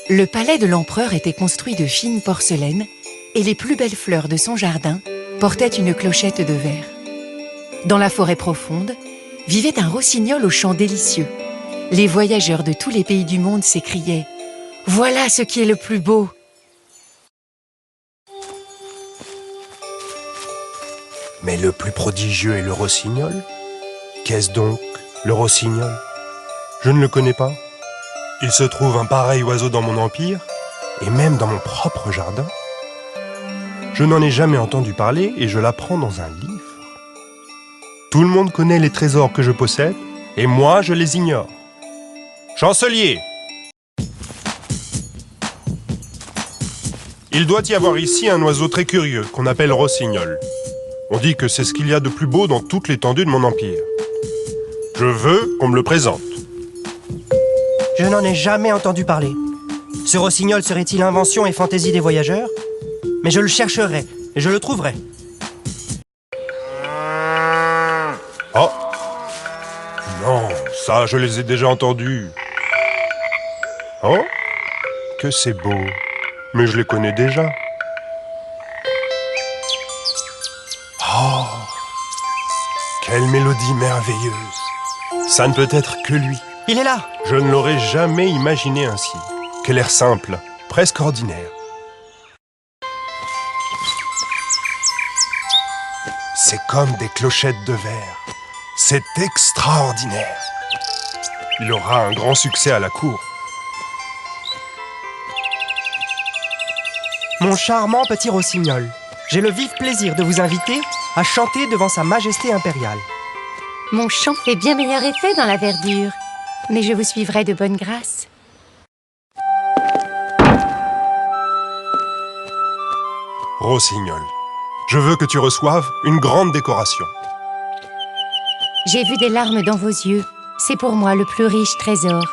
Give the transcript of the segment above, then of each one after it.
Le palais de l'empereur était construit de fine porcelaine et les plus belles fleurs de son jardin portaient une clochette de verre. Dans la forêt profonde, vivait un rossignol au chant délicieux. Les voyageurs de tous les pays du monde s'écriaient « Voilà ce qui est le plus beau !» Mais le plus prodigieux est le rossignol. Qu'est-ce donc, le rossignol? Je ne le connais pas. Il se trouve un pareil oiseau dans mon empire, et même dans mon propre jardin. Je n'en ai jamais entendu parler et je l'apprends dans un livre. Tout le monde connaît les trésors que je possède, et moi je les ignore. Chancelier! Il doit y avoir ici un oiseau très curieux qu'on appelle rossignol. On dit que c'est ce qu'il y a de plus beau dans toute l'étendue de mon empire. Je veux qu'on me le présente. Je n'en ai jamais entendu parler. Ce rossignol serait-il invention et fantaisie des voyageurs? Mais je le chercherai et je le trouverai. Oh! Non, ça, je les ai déjà entendus. Oh! Que c'est beau. Mais je les connais déjà. Oh! Quelle mélodie merveilleuse. Ça ne peut être que lui. Il est là! Je ne l'aurais jamais imaginé ainsi. Quel air simple, presque ordinaire. C'est comme des clochettes de verre. C'est extraordinaire. Il aura un grand succès à la cour. Mon charmant petit rossignol, j'ai le vif plaisir de vous inviter à chanter devant Sa Majesté impériale. Mon chant fait bien meilleur effet dans la verdure, mais je vous suivrai de bonne grâce. Rossignol, je veux que tu reçoives une grande décoration. J'ai vu des larmes dans vos yeux. C'est pour moi le plus riche trésor.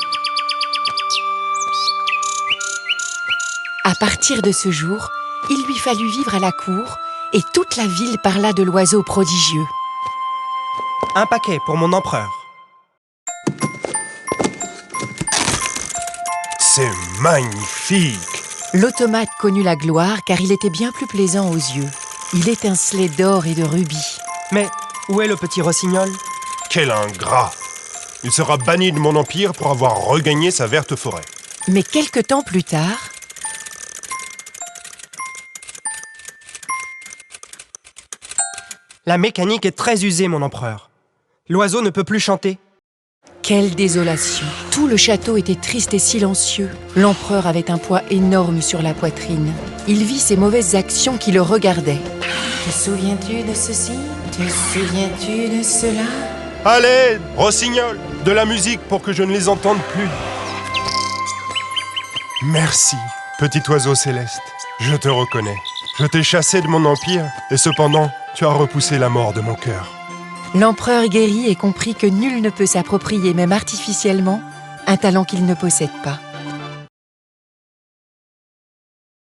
À partir de ce jour, il lui fallut vivre à la cour et toute la ville parla de l'oiseau prodigieux. Un paquet pour mon empereur. C'est magnifique! L'automate connut la gloire car il était bien plus plaisant aux yeux. Il étincelait d'or et de rubis. Mais où est le petit rossignol? Quel ingrat! Il sera banni de mon empire pour avoir regagné sa verte forêt. Mais quelque temps plus tard, La mécanique est très usée, mon empereur. L'oiseau ne peut plus chanter. quelle désolation! Tout le château était triste et silencieux. L'empereur avait un poids énorme sur la poitrine. Il vit ces mauvaises actions qui le regardaient. Te souviens-tu de ceci? Te souviens-tu de cela? Allez, rossignol, de la musique pour que je ne les entende plus. Merci, petit oiseau céleste. Je te reconnais. Je t'ai chassé de mon empire, et cependant, tu as repoussé la mort de mon cœur. L'empereur guérit et comprit que nul ne peut s'approprier, même artificiellement, un talent qu'il ne possède pas.